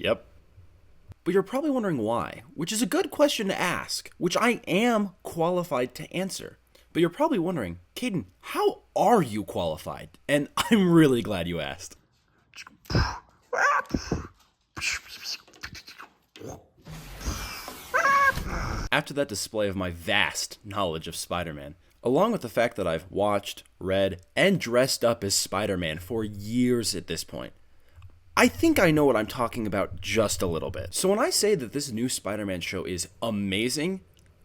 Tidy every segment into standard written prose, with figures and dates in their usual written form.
Yep. But you're probably wondering why, which is a good question to ask, which I am qualified to answer. But you're probably wondering, Caden, how are you qualified? And I'm really glad you asked. After that display of my vast knowledge of Spider-Man, along with the fact that I've watched, read, and dressed up as Spider-Man for years at this point, I think I know what I'm talking about just a little bit. So when I say that this new Spider-Man show is amazing,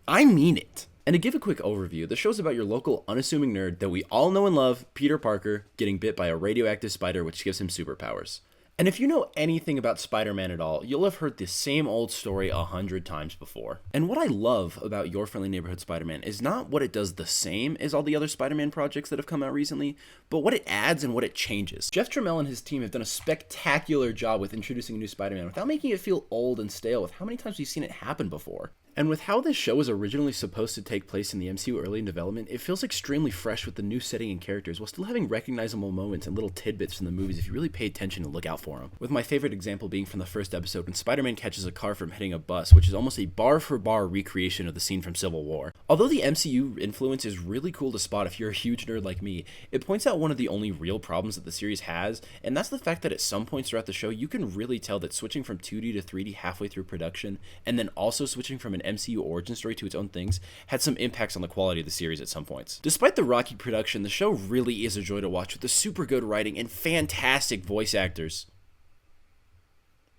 I mean it. And to give a quick overview, the show's about your local unassuming nerd that we all know and love, Peter Parker, getting bit by a radioactive spider which gives him superpowers. And if you know anything about Spider-Man at all, you'll have heard the same old story 100 times before. And what I love about Your Friendly Neighborhood Spider-Man is not what it does the same as all the other Spider-Man projects that have come out recently, but what it adds and what it changes. Jeff Trammell and his team have done a spectacular job with introducing a new Spider-Man without making it feel old and stale with how many times we've seen it happen before. And with how this show was originally supposed to take place in the MCU early in development, it feels extremely fresh with the new setting and characters while still having recognizable moments and little tidbits from the movies if you really pay attention and look out for them. With my favorite example being from the first episode when Spider-Man catches a car from hitting a bus, which is almost a bar-for-bar recreation of the scene from Civil War. Although the MCU influence is really cool to spot if you're a huge nerd like me, it points out one of the only real problems that the series has, and that's the fact that at some points throughout the show you can really tell that switching from 2D to 3D halfway through production, and then also switching from an MCU origin story to its own things, had some impacts on the quality of the series at some points. Despite the rocky production, the show really is a joy to watch with the super good writing and fantastic voice actors.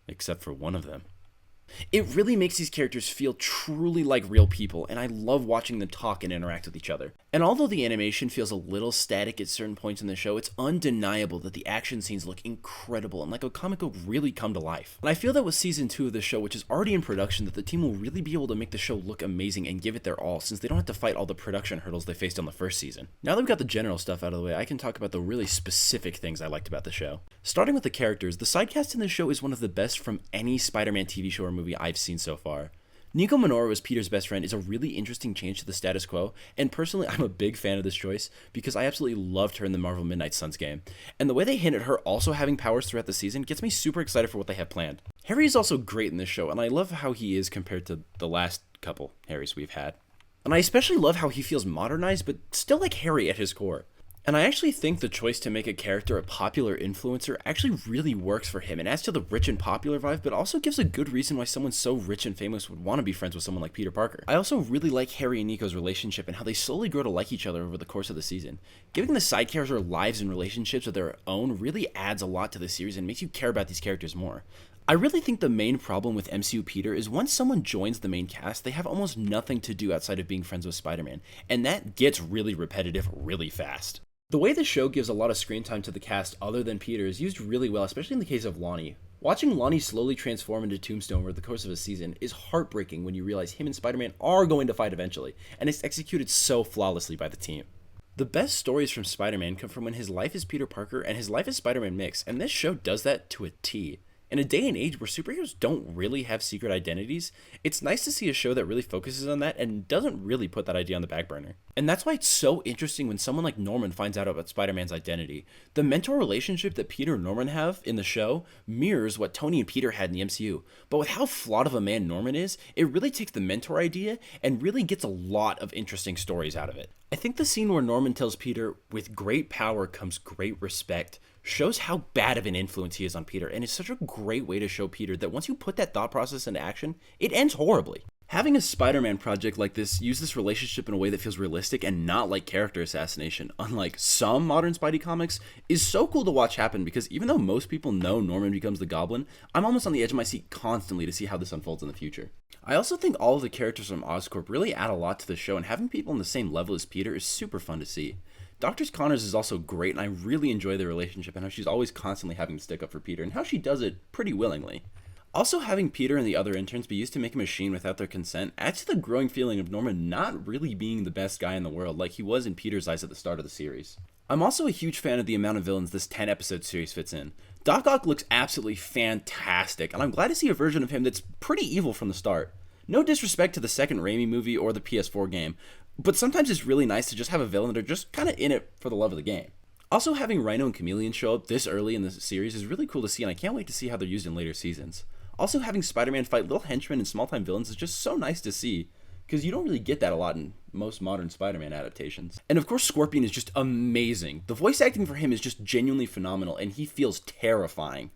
Except for one of them. It really makes these characters feel truly like real people, and I love watching them talk and interact with each other. And although the animation feels a little static at certain points in the show, it's undeniable that the action scenes look incredible and like a comic book really come to life. And I feel that with season 2 of the show, which is already in production, that the team will really be able to make the show look amazing and give it their all, since they don't have to fight all the production hurdles they faced on the first season. Now that we've got the general stuff out of the way, I can talk about the really specific things I liked about the show. Starting with the characters, the sidecast in this show is one of the best from any Spider-Man TV show or movie I've seen so far. Nico Minoru as Peter's best friend is a really interesting change to the status quo, and personally I'm a big fan of this choice because I absolutely loved her in the Marvel Midnight Suns game, and the way they hint at her also having powers throughout the season gets me super excited for what they have planned. Harry is also great in this show, and I love how he is compared to the last couple Harrys we've had. And I especially love how he feels modernized, but still like Harry at his core. And I actually think the choice to make a character a popular influencer actually really works for him and adds to the rich and popular vibe, but also gives a good reason why someone so rich and famous would want to be friends with someone like Peter Parker. I also really like Harry and Nico's relationship and how they slowly grow to like each other over the course of the season. Giving the side characters lives and relationships of their own really adds a lot to the series and makes you care about these characters more. I really think the main problem with MCU Peter is once someone joins the main cast, they have almost nothing to do outside of being friends with Spider-Man, and that gets really repetitive really fast. The way the show gives a lot of screen time to the cast other than Peter is used really well, especially in the case of Lonnie. Watching Lonnie slowly transform into Tombstone over the course of a season is heartbreaking when you realize him and Spider-Man are going to fight eventually, and it's executed so flawlessly by the team. The best stories from Spider-Man come from when his life as Peter Parker and his life as Spider-Man mix, and this show does that to a T. In a day and age where superheroes don't really have secret identities, it's nice to see a show that really focuses on that and doesn't really put that idea on the back burner. And that's why it's so interesting when someone like Norman finds out about Spider-Man's identity. The mentor relationship that Peter and Norman have in the show mirrors what Tony and Peter had in the MCU, but with how flawed of a man Norman is, it really takes the mentor idea and really gets a lot of interesting stories out of it. I think the scene where Norman tells Peter, "With great power comes great respect," shows how bad of an influence he is on Peter, and it's such a great way to show Peter that once you put that thought process into action, it ends horribly. Having a Spider-Man project like this use this relationship in a way that feels realistic and not like character assassination, unlike some modern Spidey comics, is so cool to watch happen because even though most people know Norman becomes the Goblin, I'm almost on the edge of my seat constantly to see how this unfolds in the future. I also think all of the characters from Oscorp really add a lot to the show, and having people on the same level as Peter is super fun to see. Dr. Connors is also great, and I really enjoy their relationship and how she's always constantly having to stick up for Peter, and how she does it pretty willingly. Also, having Peter and the other interns be used to make a machine without their consent adds to the growing feeling of Norman not really being the best guy in the world like he was in Peter's eyes at the start of the series. I'm also a huge fan of the amount of villains this 10-episode series fits in. Doc Ock looks absolutely fantastic, and I'm glad to see a version of him that's pretty evil from the start. No disrespect to the second Raimi movie or the PS4 game, but sometimes it's really nice to just have a villain that are just kind of in it for the love of the game. Also, having Rhino and Chameleon show up this early in the series is really cool to see, and I can't wait to see how they're used in later seasons. Also, having Spider-Man fight little henchmen and small-time villains is just so nice to see, because you don't really get that a lot in most modern Spider-Man adaptations. And of course, Scorpion is just amazing. The voice acting for him is just genuinely phenomenal, and he feels terrifying.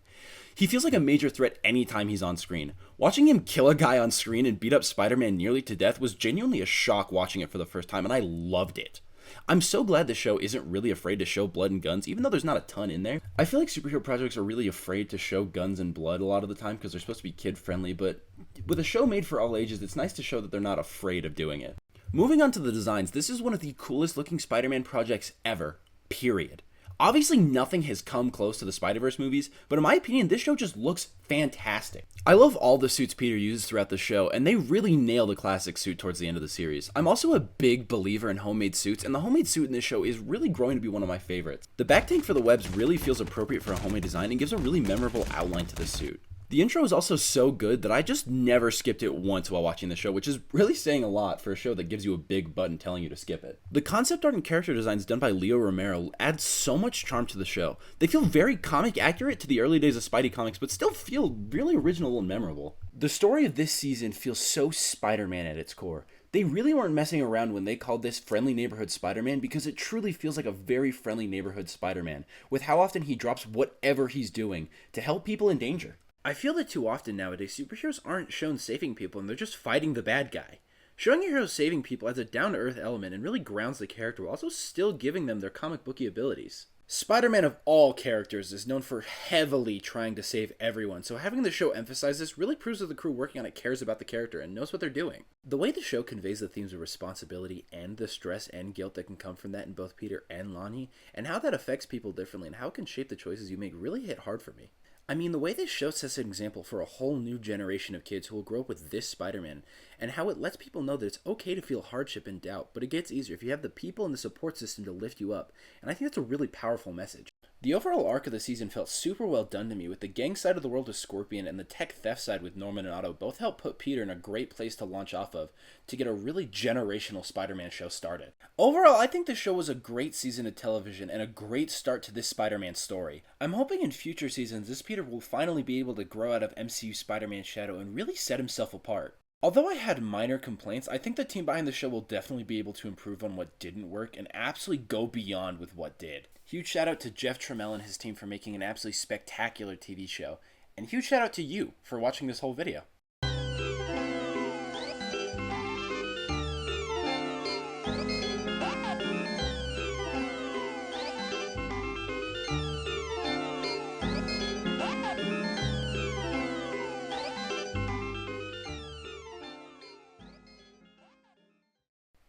He feels like a major threat anytime he's on screen. Watching him kill a guy on screen and beat up Spider-Man nearly to death was genuinely a shock watching it for the first time, and I loved it. I'm so glad the show isn't really afraid to show blood and guns, even though there's not a ton in there. I feel like superhero projects are really afraid to show guns and blood a lot of the time because they're supposed to be kid-friendly, but with a show made for all ages, it's nice to show that they're not afraid of doing it. Moving on to the designs, this is one of the coolest looking Spider-Man projects ever, period. Obviously, nothing has come close to the Spider-Verse movies, but in my opinion, this show just looks fantastic. I love all the suits Peter uses throughout the show, and they really nail the classic suit towards the end of the series. I'm also a big believer in homemade suits, and the homemade suit in this show is really growing to be one of my favorites. The back tank for the webs really feels appropriate for a homemade design and gives a really memorable outline to the suit. The intro is also so good that I just never skipped it once while watching the show, which is really saying a lot for a show that gives you a big button telling you to skip it. The concept art and character designs done by Leo Romero add so much charm to the show. They feel very comic accurate to the early days of Spidey comics, but still feel really original and memorable. The story of this season feels so Spider-Man at its core. They really weren't messing around when they called this Friendly Neighborhood Spider-Man because it truly feels like a very friendly neighborhood Spider-Man, with how often he drops whatever he's doing to help people in danger. I feel that too often nowadays, superheroes aren't shown saving people and they're just fighting the bad guy. Showing your heroes saving people adds a down-to-earth element and really grounds the character while also still giving them their comic booky abilities. Spider-Man of all characters is known for heavily trying to save everyone, so having the show emphasize this really proves that the crew working on it cares about the character and knows what they're doing. The way the show conveys the themes of responsibility and the stress and guilt that can come from that in both Peter and Lonnie, and how that affects people differently and how it can shape the choices you make really hit hard for me. I mean, the way this show sets an example for a whole new generation of kids who will grow up with this Spider-Man, and how it lets people know that it's okay to feel hardship and doubt, but it gets easier if you have the people and the support system to lift you up, and I think that's a really powerful message. The overall arc of the season felt super well done to me, with the gang side of the world with Scorpion and the tech theft side with Norman and Otto both helped put Peter in a great place to launch off of to get a really generational Spider-Man show started. Overall, I think the show was a great season of television and a great start to this Spider-Man story. I'm hoping in future seasons this Peter will finally be able to grow out of MCU Spider-Man's shadow and really set himself apart. Although I had minor complaints, I think the team behind the show will definitely be able to improve on what didn't work and absolutely go beyond with what did. Huge shout out to Jeff Trammell and his team for making an absolutely spectacular TV show, and huge shout out to you for watching this whole video.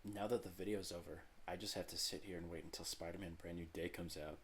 Now that the video's over, I just have to sit here and wait until Spider-Man Brand New Day comes out.